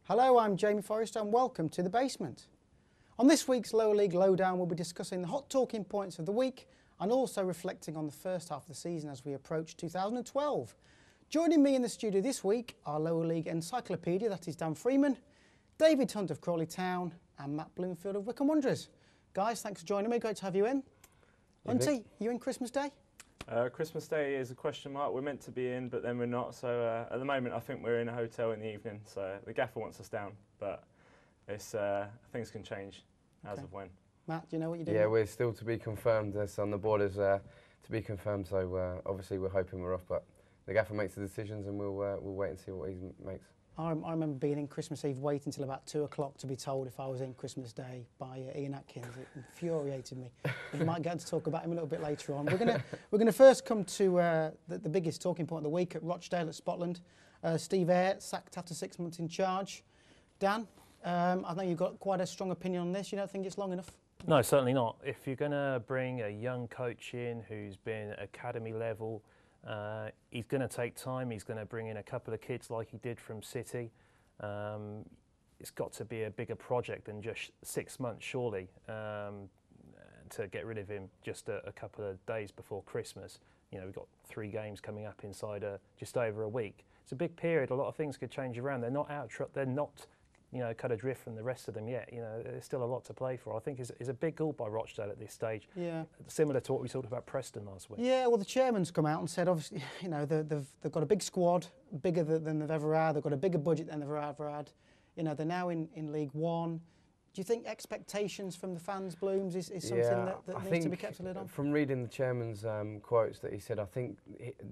Hello, I'm Jamie Forrester and welcome to The Basement. On this week's Lower League Lowdown, we'll be discussing the hot talking points of the week and also reflecting on the first half of the season as we approach 2012. Joining me in the studio this week, our Lower League encyclopedia, that is Dan Freeman, David Hunt of Crawley Town and Matt Bloomfield of Wycombe Wanderers. Guys, thanks for joining me. Great to have you in. Hunty, you in Christmas Day? Christmas Day is a question mark. We're meant to be in, but then we're not. So at the moment, I think we're in a hotel in the evening. So the gaffer wants us down, but it's things can change as of when. Matt, do you know what you're doing? Yeah, we're still to be confirmed. There's on the borders to be confirmed. So obviously we're hoping we're off, but the gaffer makes the decisions, and we'll wait and see what he makes. I remember being in Christmas Eve waiting until about 2 o'clock to be told if I was in Christmas Day by Ian Atkins. It infuriated me. We might get to talk about him a little bit later on. We're gonna first come to the biggest talking point of the week at Rochdale at Spotland. Steve Eyre sacked after 6 months in charge. Dan, I know you've got quite a strong opinion on this. You don't think it's long enough? No, certainly not. If you're going to bring a young coach in who's been academy level, he's going to take time. He's going to bring in a couple of kids like he did from City. It's got to be a bigger project than just 6 months, surely, to get rid of him just a couple of days before Christmas. You know, we've got 3 games coming up inside just over a week. It's a big period. A lot of things could change around. They're not out. They're not, you know, cut adrift from the rest of them yet. You know, there's still a lot to play for. I think it's a big goal by Rochdale at this stage. Yeah. Similar to what we talked about Preston last week. Yeah, well, the chairman's come out and said, obviously, you know, they've got a big squad, bigger than they've ever had. They've got a bigger budget than they've ever had. You know, they're now in League One. Do you think expectations from the fans, Blooms, is something that needs to be kept a lid on? From reading the chairman's quotes that he said, I think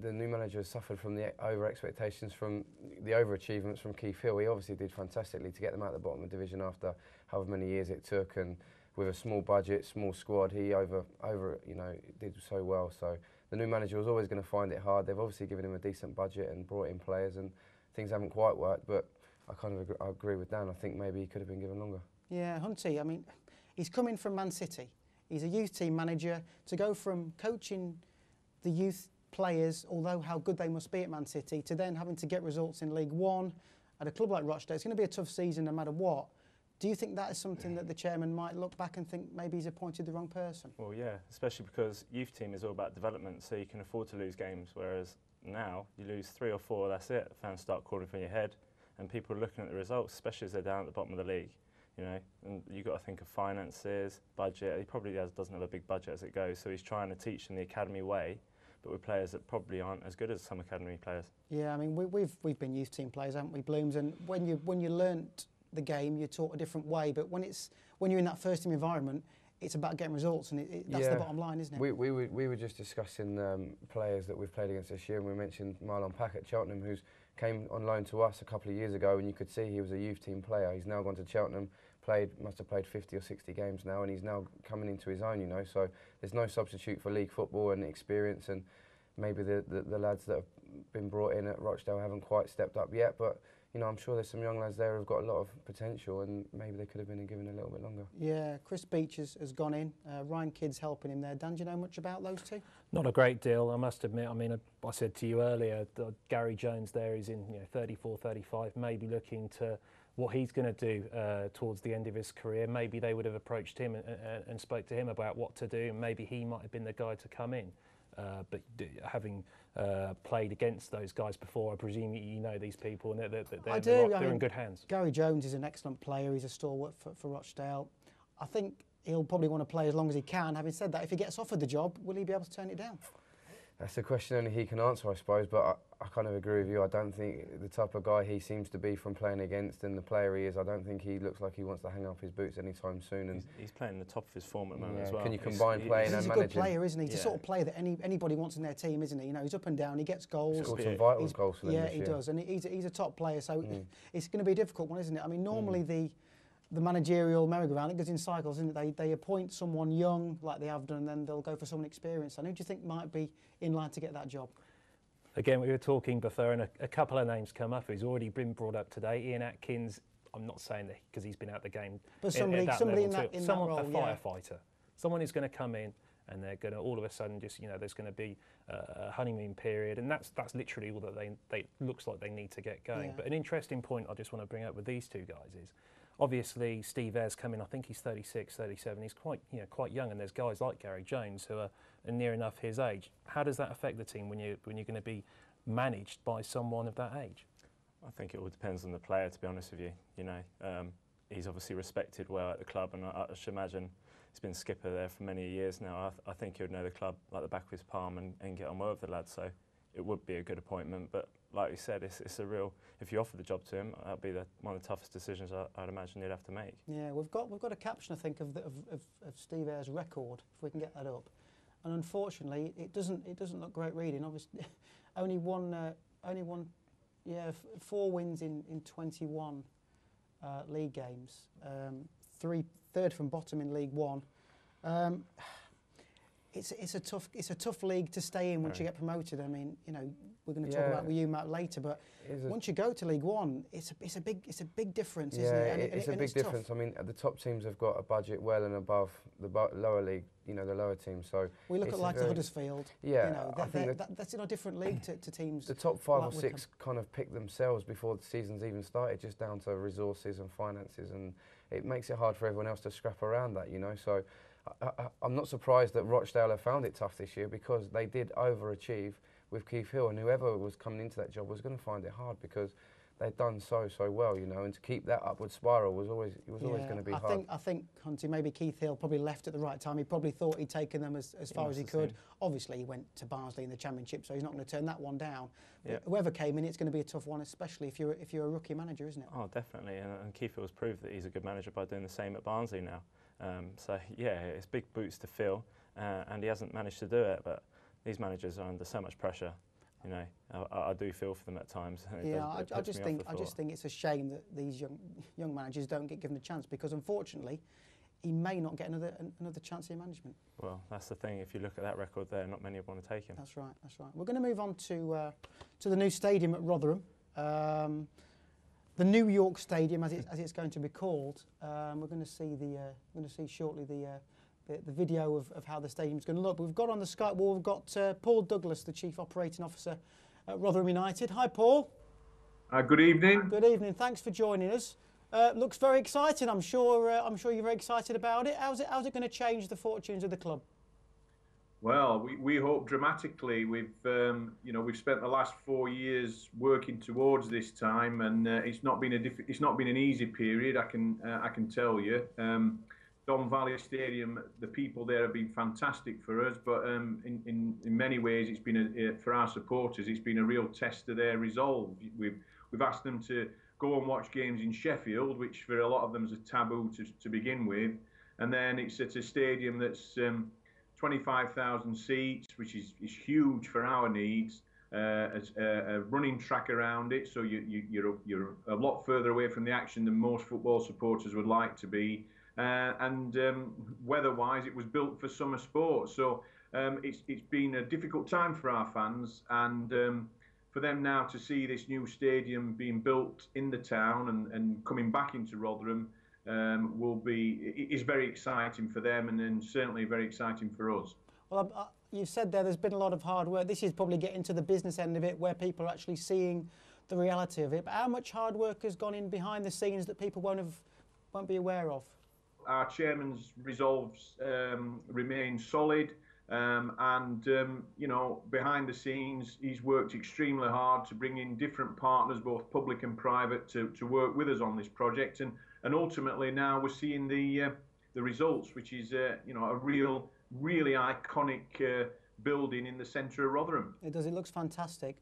the new manager has suffered from the over-expectations, from the over-achievements from Keith Hill. He obviously did fantastically to get them out of the bottom of the division after however many years it took, and with a small budget, small squad, he did so well. So the new manager was always going to find it hard. They've obviously given him a decent budget and brought in players, and things haven't quite worked, but I agree with Dan. I think maybe he could have been given longer. Yeah, Hunty, I mean, he's coming from Man City. He's a youth team manager. To go from coaching the youth players, although how good they must be at Man City, to then having to get results in League One at a club like Rochdale, it's going to be a tough season no matter what. Do you think that is something that the chairman might look back and think maybe he's appointed the wrong person? Well, yeah, especially because youth team is all about development, so you can afford to lose games, whereas now you lose 3 or 4, that's it. Fans start calling for your head, and people are looking at the results, especially as they're down at the bottom of the league. You know, and you've got to think of finances, budget. He probably doesn't have a big budget as it goes, so he's trying to teach them the academy way, but with players that probably aren't as good as some academy players. Yeah, I mean, we've been youth team players, haven't we, Blooms? And when you learnt the game, you're taught a different way. But when you're in that first team environment, it's about getting results, and that's the bottom line, isn't it? We were just discussing players that we've played against this year, and we mentioned Marlon Pack at Cheltenham, who's came on loan to us a couple of years ago, and you could see he was a youth team player. He's now gone to Cheltenham. Must have played 50 or 60 games now, and he's now coming into his own, you know, so there's no substitute for league football and experience, and maybe the lads that have been brought in at Rochdale haven't quite stepped up yet, but you know, I'm sure there's some young lads there who've got a lot of potential, and maybe they could have been given a little bit longer. Yeah, Chris Beach has gone in, Ryan Kidd's helping him there. Dan, do you know much about those two? Not a great deal, I must admit. I mean, I said to you earlier, Gary Jones there is in 34, 35, maybe looking to what he's going to do towards the end of his career. Maybe they would have approached him and spoke to him about what to do, and maybe he might have been the guy to come in. But having played against those guys before, I presume you know these people, and they're in good hands. Gary Jones is an excellent player. He's a stalwart for Rochdale. I think he'll probably want to play as long as he can. Having said that, if he gets offered the job, will he be able to turn it down? That's a question only he can answer, I suppose, but I kind of agree with you. I don't think the type of guy he seems to be from playing against and the player he is, I don't think he looks like he wants to hang up his boots anytime soon. And he's playing the top of his form at the moment as well. Can you combine playing and managing? He's a good player, isn't he? He's the sort of player that anybody wants in their team, isn't he? You know, he's up and down, he gets goals. He's scored some vital goals for them this year. Yeah, he does, and he's a top player, so it's going to be a difficult one, isn't it? I mean, normally the managerial merry-go-round, it goes in cycles, isn't it? They appoint someone young, like they have done, and then they'll go for someone experienced. And who do you think might be in line to get that job? Again, we were talking before, and a couple of names come up who's already been brought up today. Ian Atkins, I'm not saying that because he's been out the game. But somebody in that role, a firefighter. Someone who's going to come in and they're going to all of a sudden just, there's going to be a honeymoon period, and that's literally all that they looks like they need to get going. Yeah. But an interesting point I just want to bring up with these two guys is, obviously Steve Ayres coming, I think he's 36, 37. He's quite young, and there's guys like Gary Jones who are near enough his age. How does that affect the team when you're going to be managed by someone of that age? I think it all depends on the player, to be honest with you. He's obviously respected well at the club, and I should imagine he's been skipper there for many years now. I think he would know the club like the back of his palm and get on well with the lads. So it would be a good appointment. But like you said, it's a real. If you offer the job to him, that'd be one of the toughest decisions I'd imagine he'd have to make. Yeah, we've got a caption, I think, of Steve Ayres' record, if we can get that up. And unfortunately, it doesn't look great reading. Obviously, only one, 4 wins in 21 league games. Third from bottom in League One. It's a tough league to stay in once you get promoted. I mean, we're going to talk about with you, Matt, later. But once you go to League One, it's a big difference, isn't it? It's a big difference. I mean, the top teams have got a budget well and above the lower league. The lower teams. So we look at like Huddersfield. Yeah, that's in a different league to teams. The top 5 or 6 kind of pick themselves before the season's even started, just down to resources and finances, and it makes it hard for everyone else to scrap around that. So I'm not surprised that Rochdale have found it tough this year, because they did overachieve with Keith Hill, and whoever was coming into that job was going to find it hard, because they'd done so well, and to keep that upward spiral was always going to be hard. I think Hunty, maybe Keith Hill probably left at the right time. He probably thought he'd taken them as far as he could. Obviously, he went to Barnsley in the Championship, so he's not going to turn that one down. But whoever came in, it's going to be a tough one, especially if you're a rookie manager, isn't it? Oh, definitely. And Keith Hill's proved that he's a good manager by doing the same at Barnsley now. So yeah, it's big boots to fill, and he hasn't managed to do it. But these managers are under so much pressure. I do feel for them at times. I just think it's a shame that these young managers don't get given a chance, because unfortunately, he may not get another chance in management. Well, that's the thing. If you look at that record there, not many want to take him. That's right. We're going to move on to the new stadium at Rotherham, the New York Stadium, as it's going to be called. We're going to see shortly the video of how the stadium's going to look. But we've got on the Skype wall, we've got Paul Douglas, the Chief Operating Officer at Rotherham United. Hi, Paul. Good evening. Good evening. Thanks for joining us. Looks very exciting. I'm sure you're very excited about it. How's it going to change the fortunes of the club? Well, we hope dramatically. We've spent the last 4 years working towards this time, and it's not been an easy period. I can tell you. Don Valley Stadium, the people there have been fantastic for us, but in many ways, it's been for our supporters, it's been a real test of their resolve. We've asked them to go and watch games in Sheffield, which for a lot of them is a taboo to begin with, and then it's at a stadium that's 25,000 seats, which is huge for our needs. A running track around it, so you're a lot further away from the action than most football supporters would like to be. And weather-wise, it was built for summer sports. So it's been a difficult time for our fans, and for them now to see this new stadium being built in the town and coming back into Rotherham is very exciting for them, and then certainly very exciting for us. Well, you said there's been a lot of hard work. This is probably getting to the business end of it, where people are actually seeing the reality of it. But how much hard work has gone in behind the scenes that people won't be aware of? Our chairman's resolves remain solid, and behind the scenes, he's worked extremely hard to bring in different partners, both public and private, to work with us on this project, and ultimately now we're seeing the results, which is a really iconic building in the centre of Rotherham. It does. It looks fantastic.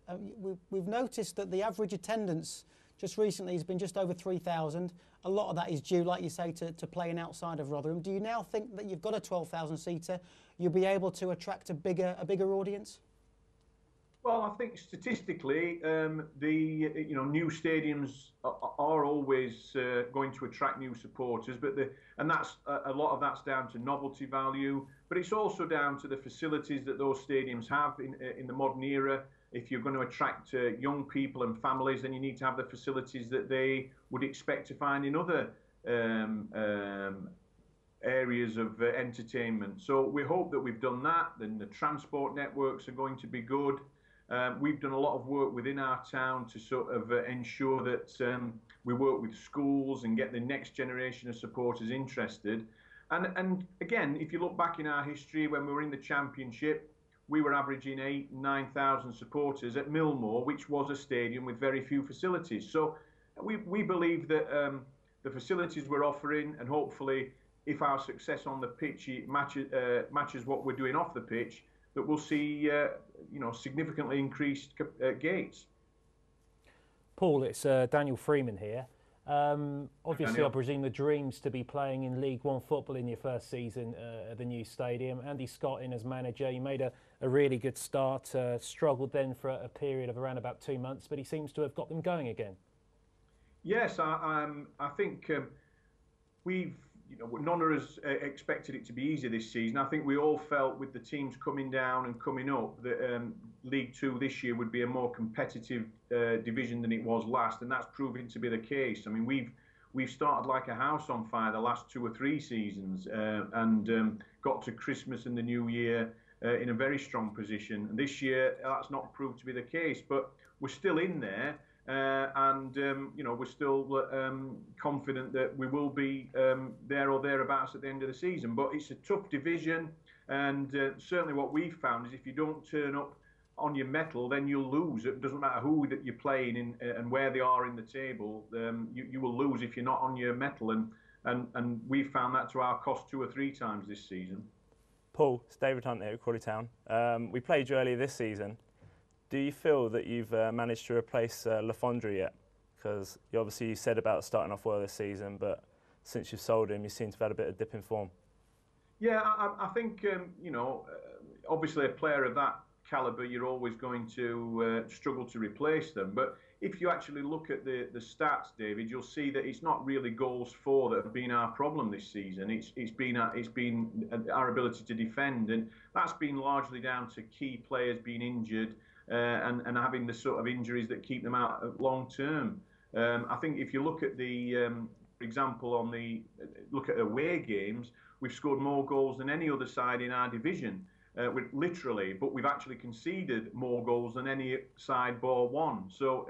We've noticed that the average attendance just recently has been just over 3,000. A lot of that is due, like you say, to playing outside of Rotherham. Do you now think that you've got a 12,000 seater, you'll be able to attract a bigger audience? Well, I think statistically, new stadiums are always going to attract new supporters, and that's a lot of that's down to novelty value, but it's also down to the facilities that those stadiums have in the modern era. If you're going to attract young people and families, then you need to have the facilities that they would expect to find in other areas of entertainment. So we hope that we've done that. Then the transport networks are going to be good. We've done a lot of work within our town to sort of ensure that we work with schools and get the next generation of supporters interested. And again, if you look back in our history, when we were in the Championship, we were averaging 8,000-9,000 supporters at Millmoor, which was a stadium with very few facilities. So we believe that the facilities we're offering, and hopefully if our success on the pitch matches what we're doing off the pitch, that we'll see significantly increased gates. Paul, it's Daniel Freeman here. Obviously, Daniel. I presume the dream's to be playing in League One football in your first season at the new stadium. Andy Scott in as manager, you made a really good start, struggled then for a period of around about 2 months, but he seems to have got them going again. Yes, I think none of us expected it to be easy this season. I think we all felt with the teams coming down and coming up that League Two this year would be a more competitive division than it was last, and that's proving to be the case. I mean, we've started like a house on fire the last 2 or 3 seasons, and got to Christmas and the New Year in a very strong position. And this year, that's not proved to be the case, but we're still in there. We're still confident that we will be there or thereabouts at the end of the season. But it's a tough division, and certainly what we've found is if you don't turn up on your mettle, then you'll lose. It doesn't matter who that you're playing in and where they are in the table. You will lose if you're not on your mettle, and we've found that to our cost 2 or 3 times this season. Paul, it's David Hunt here at Crawley Town. We played you earlier this season. Do you feel that you've managed to replace Lafondre yet? Because you said about starting off well this season, but since you've sold him, you seem to have had a bit of dip in form. Yeah, I think, obviously a player of that calibre, you're always going to struggle to replace them. But if you actually look at the stats, David, you'll see that it's not really goals for that have been our problem this season. It's been our ability to defend, and that's been largely down to key players being injured. And having the sort of injuries that keep them out long term. I think if you look at for example, look at away games, we've scored more goals than any other side in our division, but we've actually conceded more goals than any side bar one. So,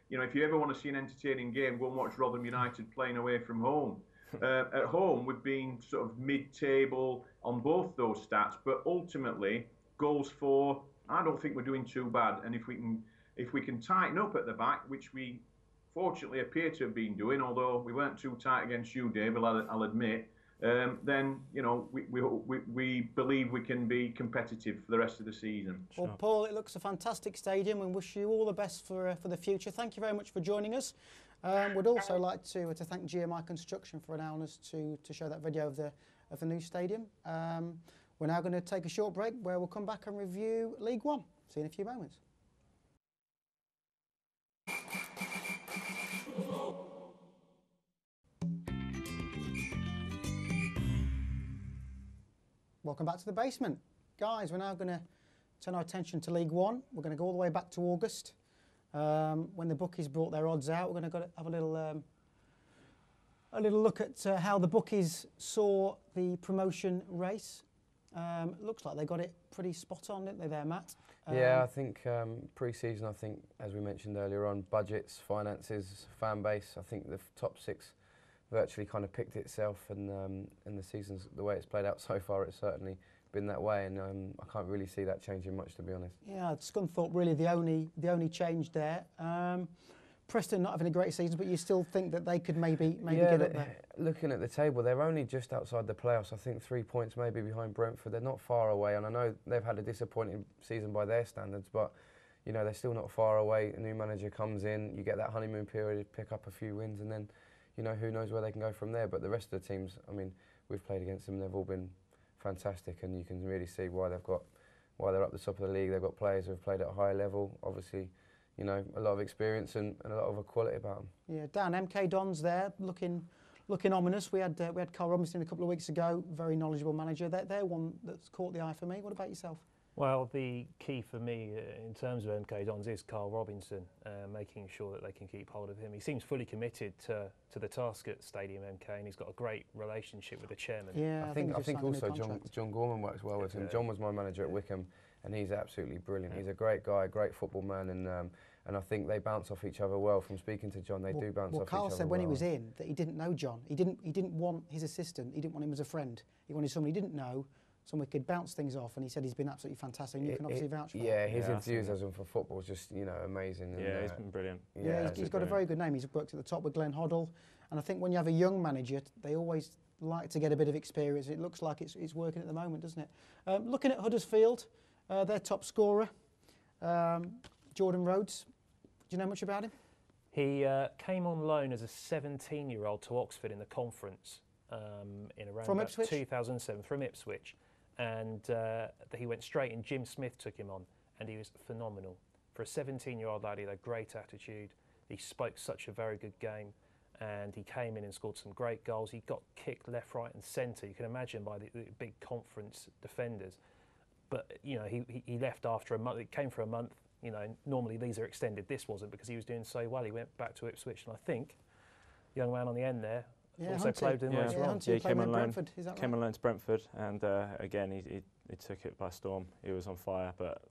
if you ever want to see an entertaining game, go and watch Rotherham United playing away from home. At home, we've been sort of mid-table on both those stats, but ultimately, goals for, I don't think we're doing too bad, and if we can tighten up at the back, which we fortunately appear to have been doing, although we weren't too tight against you, Dave, I'll admit, then we believe we can be competitive for the rest of the season. Well, Paul, it looks a fantastic stadium, and wish you all the best for the future. Thank you very much for joining us. We'd also like to thank GMI Construction for allowing us to show that video of the new stadium. We're now going to take a short break where we'll come back and review League One. See you in a few moments. Welcome back to the basement. Guys, we're now going to turn our attention to League One. We're going to go all the way back to August. When the bookies brought their odds out, we're going to have a little look at how the bookies saw the promotion race. Looks like they got it pretty spot on, didn't they there, Matt? Yeah, I think pre-season, as we mentioned earlier on, budgets, finances, fan base, I think the top 6 virtually kind of picked itself, and the season's, the way it's played out so far, it's certainly been that way, and I can't really see that changing much, to be honest. Yeah, Scunthorpe really the only change there. Preston not having a great season, but you still think that they could maybe get up there? Looking at the table, they're only just outside the playoffs. I think 3 points maybe behind Brentford. They're not far away, and I know they've had a disappointing season by their standards, but they're still not far away. A new manager comes in, you get that honeymoon period, pick up a few wins, and then who knows where they can go from there. But the rest of the teams, we've played against them. They've all been fantastic, and you can really see why they're up the top of the league. They've got players who have played at a high level, obviously. A lot of experience and a lot of quality about them. Yeah, Dan, MK Don's there, looking ominous. We had Carl Robinson a couple of weeks ago, very knowledgeable manager. They're one that's caught the eye for me. What about yourself? Well, the key for me in terms of MK Dons is Carl Robinson, making sure that they can keep hold of him. He seems fully committed to the task at Stadium MK, and he's got a great relationship with the chairman. Yeah, I think also John Gorman works well with him. John was my manager at Wycombe, and he's absolutely brilliant. He's a great guy, a great football man, and I think they bounce off each other well. From speaking to John, they do bounce off each other well. Carl said when he was in that he didn't know John. He didn't want his assistant. He didn't want him as a friend. He wanted someone he didn't know, someone could bounce things off, and he said he's been absolutely fantastic, and you can obviously vouch for that. Yeah, his enthusiasm for football is just, amazing. Yeah, he's been brilliant. Yeah, he's got a very good name. He's worked at the top with Glenn Hoddle, and I think when you have a young manager, they always like to get a bit of experience. It looks like it's working at the moment, doesn't it? Looking at Huddersfield, their top scorer, Jordan Rhodes. Do you know much about him? He came on loan as a 17-year-old to Oxford in the conference in around From about Ipswich? 2007 from Ipswich. And he went straight in. Jim Smith took him on, and he was phenomenal. For a 17-year-old lad, he had a great attitude. He spoke such a very good game, and he came in and scored some great goals. He got kicked left, right and centre, you can imagine, by the big conference defenders. But, he left after a month. It came for a month. Normally these are extended. This wasn't, because he was doing so well. He went back to Ipswich, and I think, young man on the end there, also played in as well. He came on loan. Came on loan to Brentford, and again he took it by storm. He was on fire, but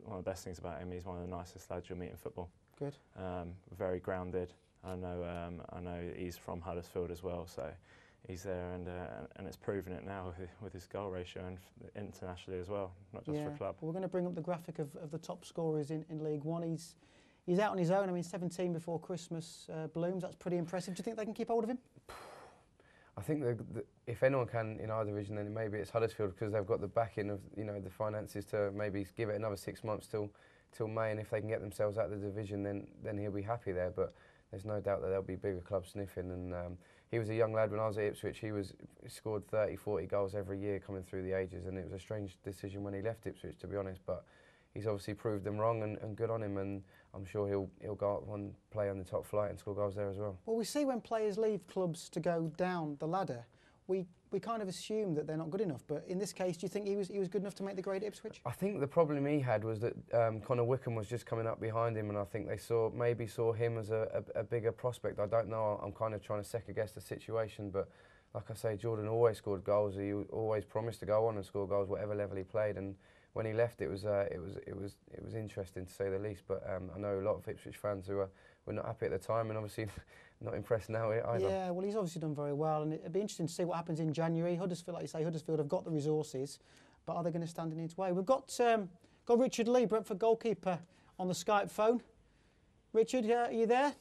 one of the best things about him, he's one of the nicest lads you'll meet in football. Good. Very grounded. I know he's from Huddersfield as well, so he's there, and it's proven it now with his goal ratio and internationally as well, not just for club. Well, we're going to bring up the graphic of the top scorers in League One. He's out on his own. I mean, 17 before Christmas blooms. That's pretty impressive. Do you think they can keep hold of him? I think if anyone can in our division, then maybe it's Huddersfield, because they've got the backing of the finances to maybe give it another 6 months till May, and if they can get themselves out of the division, then he'll be happy there. But there's no doubt that there'll be bigger clubs sniffing. And he was a young lad when I was at Ipswich. He scored 30, 40 goals every year coming through the ages, and it was a strange decision when he left Ipswich, to be honest. But he's obviously proved them wrong, and good on him, and I'm sure he'll go up and play on the top flight and score goals there as well. Well, we see when players leave clubs to go down the ladder, we kind of assume that they're not good enough. But in this case, do you think he was good enough to make the grade at Ipswich? I think the problem he had was that Connor Wickham was just coming up behind him, and I think they maybe saw him as a bigger prospect. I don't know. I'm kind of trying to second guess the situation, but like I say, Jordan always scored goals. He always promised to go on and score goals whatever level he played, and when he left, it was interesting to say the least. But I know a lot of Ipswich fans who were not happy at the time, and obviously not impressed now either. Yeah, well, he's obviously done very well, and it'd be interesting to see what happens in January. Huddersfield, like you say, Huddersfield have got the resources, but are they going to stand in its way? We've got Richard Lee, Brentford goalkeeper, on the Skype phone. Richard, are you there?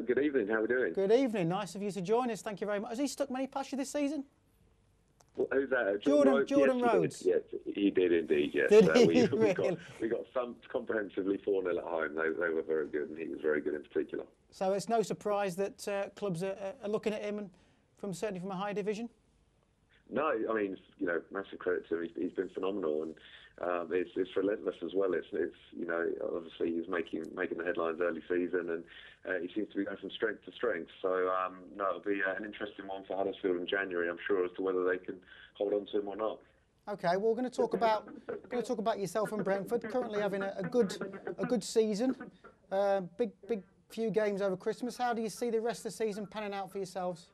Good evening. How are we doing? Good evening. Nice of you to join us. Thank you very much. Has he stuck many past you this season? Well, who's that? Jordan Rhodes. Yes, he did indeed. Yes, did he? we got some comprehensively 4-0 at home. They were very good, and he was very good in particular. So it's no surprise that clubs are looking at him, and certainly from a higher division. No, I mean, massive credit to him. He's been phenomenal, and it's relentless as well. It's obviously he's making the headlines early season, and he seems to be going from strength to strength. So no, it'll be an interesting one for Huddersfield in January, I'm sure, as to whether they can hold on to him or not. Okay, well, we're going to talk about yourself and Brentford. Currently having a good season, big few games over Christmas. How do you see the rest of the season panning out for yourselves?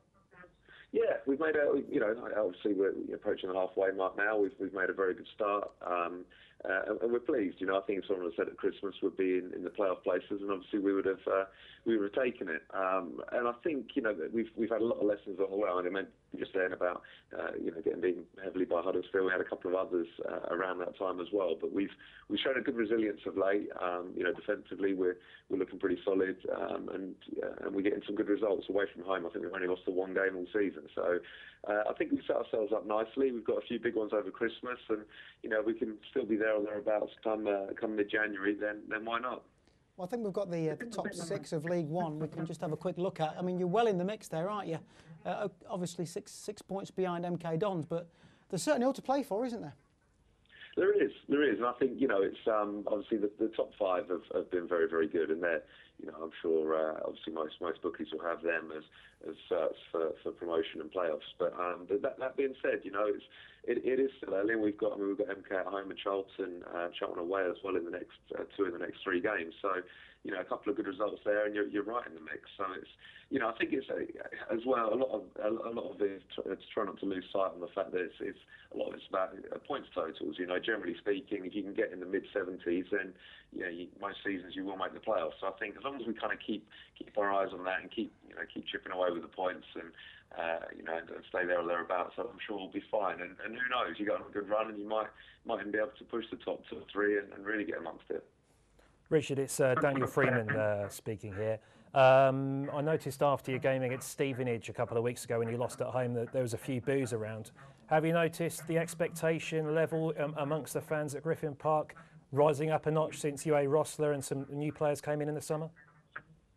Yeah, we've made obviously we're approaching the halfway mark now. We've made a very good start, and we're pleased. I think if someone had said at Christmas we'd be in the playoff places, and obviously we would have taken it. And I think that we've had a lot of lessons on the way. I meant just saying about getting beaten heavily by Huddersfield. We had a couple of others around that time as well. But we've shown a good resilience of late. Defensively we're looking pretty solid, and we're getting some good results away from home. I think we've only lost the one game all season. So I think we've set ourselves up nicely. We've got a few big ones over Christmas, and we can still be there or thereabouts come mid-January. Then why not? Well, I think we've got the top 6 of League One. We can just have a quick look at. I mean, you're well in the mix there, aren't you? Obviously, six points behind MK Dons, but there's certainly all to play for, isn't there? There is, and I think it's obviously the top 5 have been very, very good, and they're I'm sure obviously most bookies will have them as certs for promotion and playoffs. But that being said, it is still early, and we've got MK at home and Charlton away as well in the next 2 in the next 3 games. So, you know, a couple of good results there, and you're right in the mix. So it's, you know, I think it's as well a lot of it is try not to lose sight on the fact that it's a lot of it's about points totals. You know, generally speaking, if you can get in the mid-70s, then you know most seasons you will make the playoffs. So I think as long as we kind of keep our eyes on that and keep chipping away with the points and you know, and stay there or thereabouts, I'm sure we'll be fine. And who knows, you got a good run and you might even be able to push the top 2 or 3 and really get amongst it. Richard, it's Dan Freeman speaking here. I noticed after your game against Stevenage a couple of weeks ago when you lost at home that there was a few boos around. Have you noticed the expectation level amongst the fans at Griffin Park rising up a notch since UA Rossler and some new players came in the summer?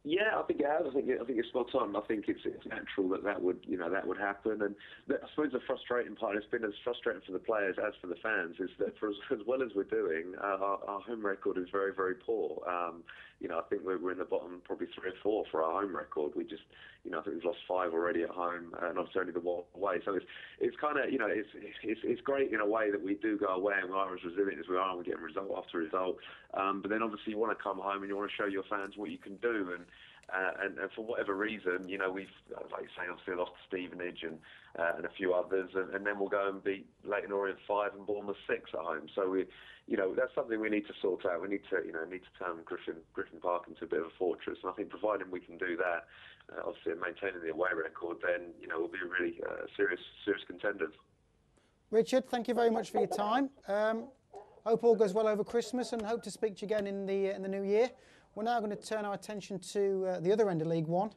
Yeah, I think it has. I think it's spot on. I think it's natural that would happen. And I suppose the frustrating part, it's been as frustrating for the players as for the fans, is that for as well as we're doing, our home record is very, very poor. You know, I think we're in the bottom probably 3 or 4 for our home record. We just, you know, I think we've lost 5 already at home, and obviously only the one away. So it's kind of, you know, it's great in a way that we do go away and we are as resilient as we are, and we're getting result after result. But then obviously you want to come home and you want to show your fans what you can do. And for whatever reason, you know, we've, like you say, obviously lost to Stevenage and a few others, and then we'll go and beat Leyton Orient 5 and Bournemouth 6 at home. So we, you know, that's something we need to sort out. We need to turn Griffin Park into a bit of a fortress. And I think providing we can do that, obviously maintaining the away record, then, you know, we'll be really serious contenders. Richard, thank you very much for your time. Hope all goes well over Christmas, and hope to speak to you again in the new year. We're now going to turn our attention to the other end of League One.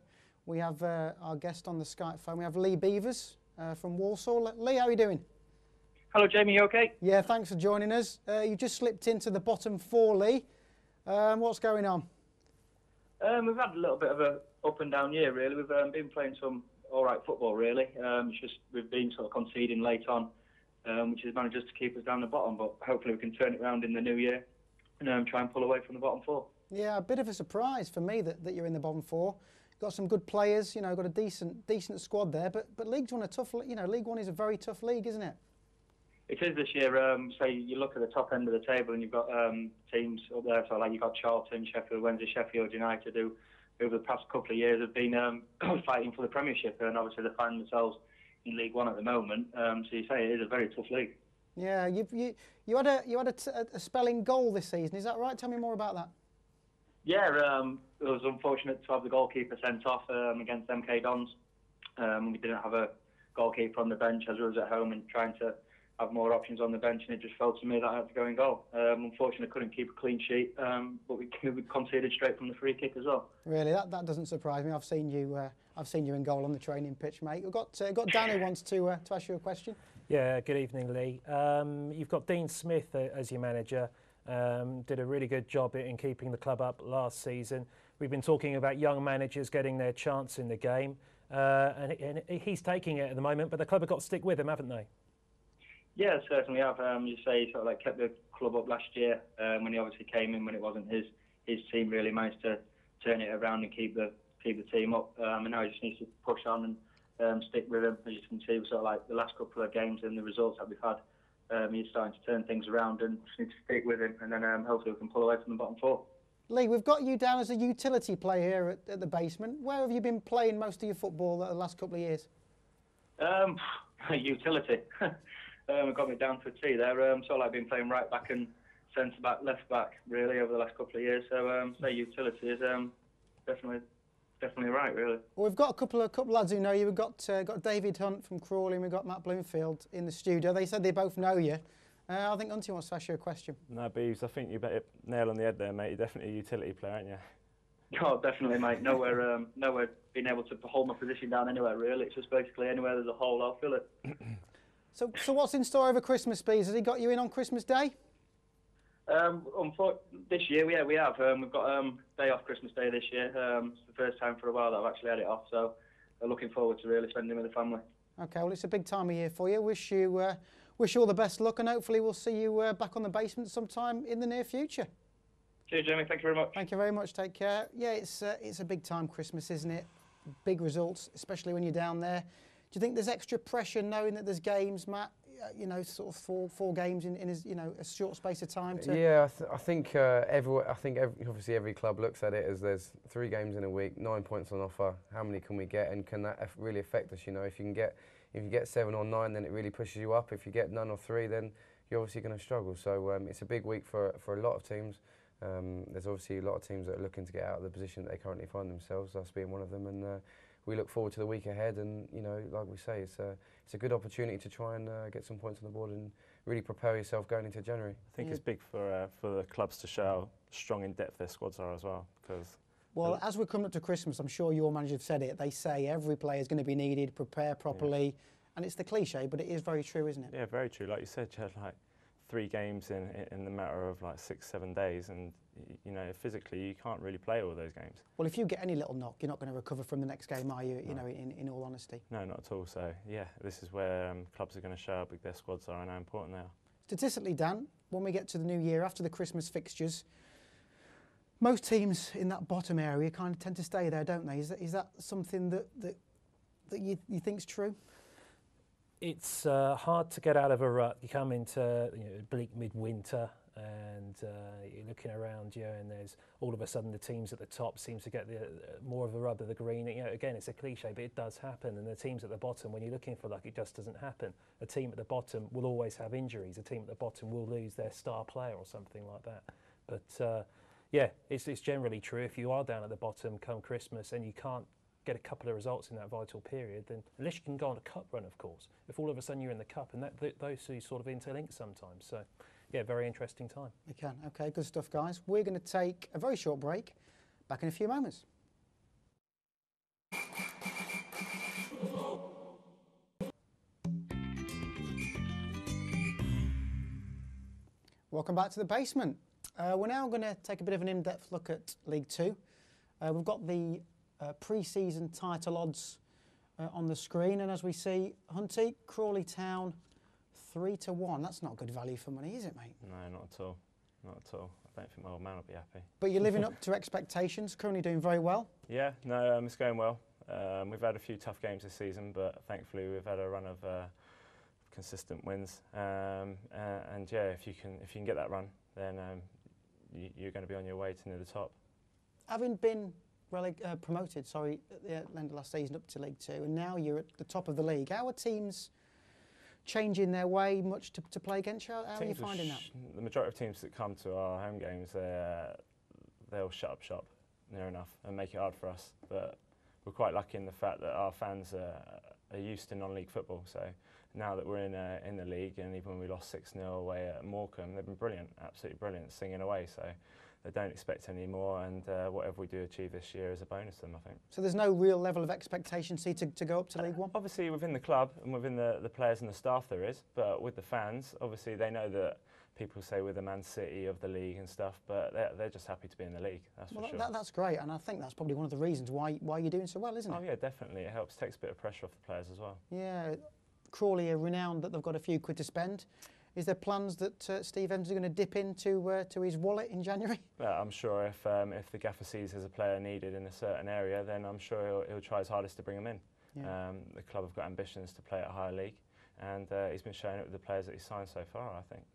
We have our guest on the Skype phone. We have Lee Beavers from Walsall. Lee, how are you doing? Hello, Jamie. You okay? Yeah, thanks for joining us. You just slipped into the bottom 4, Lee. What's going on? We've had a little bit of a up and down year, really. We've been playing some all right football, really. It's just we've been sort of conceding late on, which has managed to keep us down the bottom. But hopefully we can turn it around in the new year and try and pull away from the bottom 4. Yeah, a bit of a surprise for me that you're in the bottom 4. Got some good players, you know, got a decent squad there. But League One League One is a very tough league, isn't it? It is this year. Say you look at the top end of the table and you've got teams up there. So like you've got Charlton, Sheffield Wednesday, Sheffield United, who over the past couple of years have been fighting for the Premiership, and obviously they find themselves in League One at the moment. So you say it is a very tough league. Yeah, you had a spell in goal this season. Is that right? Tell me more about that. Yeah, it was unfortunate to have the goalkeeper sent off against MK Dons. We didn't have a goalkeeper on the bench as we was at home and trying to have more options on the bench, and it just fell to me that I had to go in goal. Unfortunately, I couldn't keep a clean sheet, but we conceded straight from the free kick as well. Really, that doesn't surprise me. I've seen you in goal on the training pitch, mate. We've got Dan who wants to ask you a question. Yeah, good evening, Lee. You've got Dean Smith as your manager. Did a really good job in keeping the club up last season. We've been talking about young managers getting their chance in the game, and he's taking it at the moment, but the club have got to stick with him, haven't they? Yeah, certainly have. You say he sort of like kept the club up last year when he obviously came in when it wasn't his team. Really managed to turn it around and keep the team up. And now he just needs to push on and stick with him. As you can see, sort of like the last couple of games and the results that we've had, he's starting to turn things around, and just need to stick with him. And then hopefully we can pull away from the bottom 4. Lee, we've got you down as a utility player here at the basement. Where have you been playing most of your football the last couple of years? Utility. Got me down to a T there. So I've been playing right back and centre back, left back, really over the last couple of years. So say utility is definitely right, really. Well, we've got a couple lads who know you. We've got David Hunt from Crawley, and we've got Matt Bloomfield in the studio. They said they both know you. I think Hunty wants to ask you a question. No, Beeves, I think you better nail on the head there, mate. You're definitely a utility player, aren't you? Oh, definitely, mate. Nowhere being able to hold my position down anywhere, really. It's just basically anywhere there's a hole, I'll fill it. So what's in store over Christmas, Bees? Has he got you in on Christmas Day? This year, yeah, we have. We've got day off Christmas Day this year. It's the first time for a while that I've actually had it off, so I'm looking forward to really spending with the family. Okay, well, it's a big time of year for you. Wish you all the best luck, and hopefully we'll see you back on the basement sometime in the near future. Cheers, Jamie. Thank you very much. Thank you very much. Take care. Yeah, it's a big time Christmas, isn't it? Big results, especially when you're down there. Do you think there's extra pressure knowing that there's games, Matt? you know, sort of four games in you know, a short space of time? Yeah, I think obviously every club looks at it as there's 3 games in a week, 9 points on offer. How many can we get, and can that really affect us? You know, if you get 7 or 9, then it really pushes you up. If you get none or 3, then you're obviously going to struggle. So it's a big week for a lot of teams. There's obviously a lot of teams that are looking to get out of the position that they currently find themselves, us being one of them, and we look forward to the week ahead. And you know, like we say, it's a good opportunity to try and get some points on the board and really prepare yourself going into January. I think it's big for the clubs to show how strong in depth their squads are as well. Because well, as we're coming up to Christmas, I'm sure your manager have said it. They say every player is going to be needed, prepare properly, and it's the cliche, but it is very true, isn't it? Yeah, very true. Like you said, you had like 3 games in the matter of like 6-7 days, and you know, physically you can't really play all those games. Well, if you get any little knock, you're not going to recover from the next game, are you? You know, in all honesty. No, not at all. So yeah, this is where clubs are going to show how big their squads are and how important they are. Statistically, Dan, when we get to the new year after the Christmas fixtures, most teams in that bottom area kind of tend to stay there, don't they? Is that something that you think's true? It's hard to get out of a rut. You come into bleak midwinter, and you're looking around you, and there's all of a sudden the teams at the top seems to get more of the rub of the green. You know, again, it's a cliche, but it does happen. And the teams at the bottom, when you're looking for luck, it just doesn't happen. A team at the bottom will always have injuries. A team at the bottom will lose their star player or something like that. But yeah, it's generally true. If you are down at the bottom come Christmas and you can't get a couple of results in that vital period, then unless you can go on a cup run, of course, if all of a sudden you're in the cup, and those two sort of interlink sometimes. So yeah, very interesting time. We can. Okay, good stuff, guys. We're going to take a very short break. Back in a few moments. Welcome back to the basement. We're now going to take a bit of an in-depth look at League Two. We've got the pre-season title odds on the screen, and as we see, Hunty, Crawley Town 3-1. That's not good value for money, is it, mate? No, not at all. Not at all. I don't think my old man will be happy. But you're living up to expectations, currently doing very well. Yeah, no, it's going well. We've had a few tough games this season, but thankfully we've had a run of consistent wins. And yeah, if you can get that run, then you're going to be on your way to near the top. Having been promoted, at the end of last season up to League Two, and now you're at the top of the league, how are teams changing their way much to play against you? How are you finding that? The majority of teams that come to our home games, they'll shut up shop near enough and make it hard for us. But we're quite lucky in the fact that our fans are used to non-league football. So now that we're in the league, and even when we lost 6-0 away at Morecambe, they've been brilliant, absolutely brilliant, singing away. So they don't expect any more, and whatever we do achieve this year is a bonus to them, I think. So there's no real level of expectation to go up to League One? Obviously within the club and within the players and the staff there is, but with the fans, obviously they know that people say we're the Man City of the league and stuff, but they're just happy to be in the league, that's for sure. That's great, and I think that's probably one of the reasons why you're doing so well, isn't it? Oh yeah, definitely. It helps, takes a bit of pressure off the players as well. Yeah, Crawley are renowned that they've got a few quid to spend. Is there plans that Steve Evans is going to dip into to his wallet in January? I'm sure if the gaffer sees there's a player needed in a certain area, then I'm sure he'll try his hardest to bring him in. Yeah. The club have got ambitions to play at a higher league, and he's been showing it with the players that he's signed so far, I think.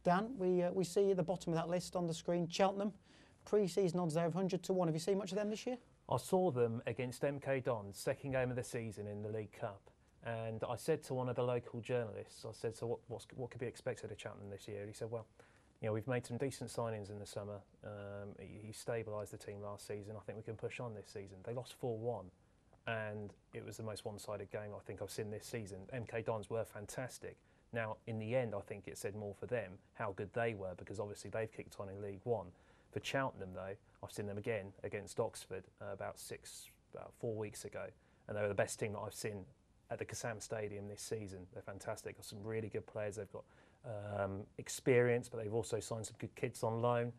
Dan, we see at the bottom of that list on the screen, Cheltenham, pre-season odds there of 100-1. Have you seen much of them this year? I saw them against MK Dons, second game of the season in the League Cup. And I said to one of the local journalists, I said, so what could be expected of Cheltenham this year? And he said, well, you know, we've made some decent signings in the summer. He stabilised the team last season. I think we can push on this season. They lost 4-1, and it was the most one-sided game I think I've seen this season. MK Dons were fantastic. Now, in the end, I think it said more for them how good they were, because obviously they've kicked on in League One. For Cheltenham, though, I've seen them again against Oxford about 4 weeks ago, and they were the best team that I've seen at the Kassam Stadium this season. They're fantastic. Got some really good players. They've got experience, but they've also signed some good kids on loan.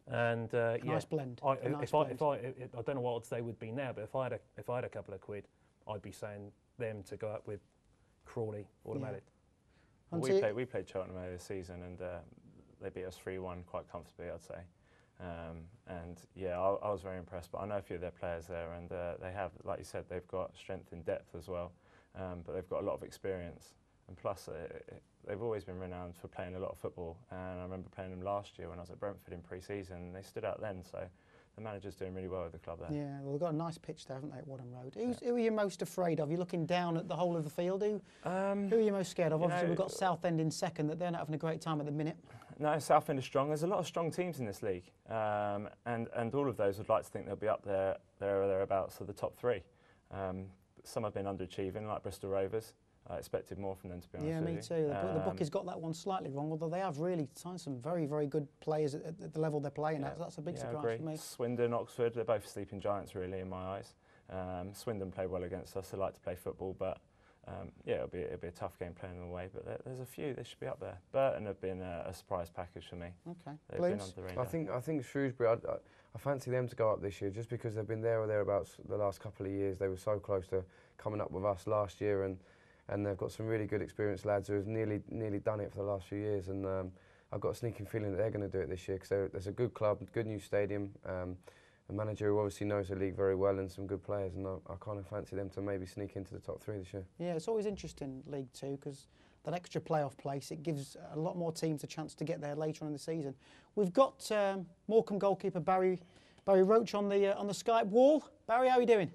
And nice blend. I don't know what odds they would be now, but if I had a couple of quid, I'd be saying them to go up with Crawley automatic. Yeah. We played Cheltenham earlier this season, and they beat us 3-1 quite comfortably, I'd say. And yeah, I was very impressed. But I know a few of their players there, and they have, like you said, they've got strength in depth as well. But they've got a lot of experience. And plus, they've always been renowned for playing a lot of football. And I remember playing them last year when I was at Brentford in pre-season. They stood out then, so the manager's doing really well with the club there. Yeah, well, they've got a nice pitch there, haven't they, at Wadham Road? Who are you most afraid of? You're looking down at the whole of the field. Who are you most scared of? Obviously, we've got Southend in second, that they're not having a great time at the minute. No, Southend is strong. There's a lot of strong teams in this league, and all of those would like to think they'll be up there or thereabouts of the top three. Some have been underachieving, like Bristol Rovers. I expected more from them, to be honest with you. Yeah, me too. The bookies got that one slightly wrong, although they have really signed some very, very good players at the level they're playing at. So that's a big surprise for me. Swindon, Oxford, they're both sleeping giants, really, in my eyes. Swindon played well against us. They like to play football, but yeah, it'll be a tough game playing them away. But there's a few they should be up there. Burton have been a surprise package for me. Okay. They've been under the radar. I think Shrewsbury. I fancy them to go up this year, just because they've been there or thereabouts the last couple of years. They were so close to coming up with us last year, and they've got some really good experienced lads who have nearly done it for the last few years. And I've got a sneaking feeling that they're going to do it this year, because there's a good club, good new stadium, a manager who obviously knows the league very well, and some good players. And I kind of fancy them to maybe sneak into the top three this year. Yeah, it's always interesting, League Two, because that extra playoff place, it gives a lot more teams a chance to get there later on in the season. We've got Morecambe goalkeeper Barry Roach on the Skype wall. Barry, how are you doing?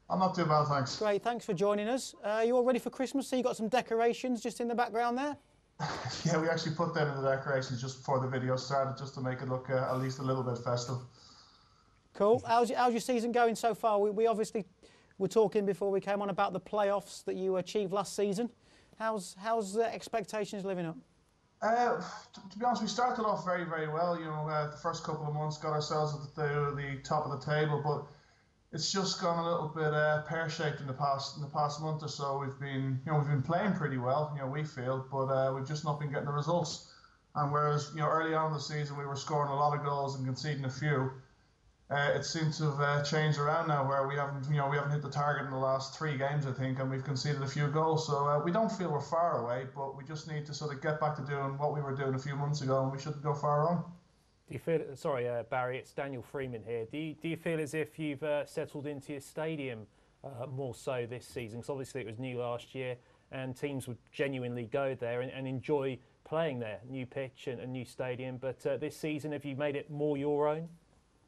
I'm not too bad, thanks. Great, thanks for joining us. You all ready for Christmas? So you got some decorations just in the background there? Yeah, we actually put them in the decorations just before the video started, just to make it look at least a little bit festive. Cool. How's your season going so far? We obviously were talking before we came on about the playoffs that you achieved last season. How's expectations living up? To be honest, we started off very, very well. You know, the first couple of months got ourselves at the top of the table, but it's just gone a little bit pear-shaped in the past month or so. We've been playing pretty well, we feel, but we've just not been getting the results. And whereas early on in the season we were scoring a lot of goals and conceding a few, it seems to have changed around now, where we haven't hit the target in the last 3 games, I think, and we've conceded a few goals. So we don't feel we're far away, but we just need to sort of get back to doing what we were doing a few months ago, and we shouldn't go far wrong. Do you feel? Sorry, Barry, it's Daniel Freeman here. Do you feel as if you've settled into your stadium more so this season? Because obviously it was new last year, and teams would genuinely go there and enjoy playing there. New pitch and a new stadium. But this season, have you made it more your own?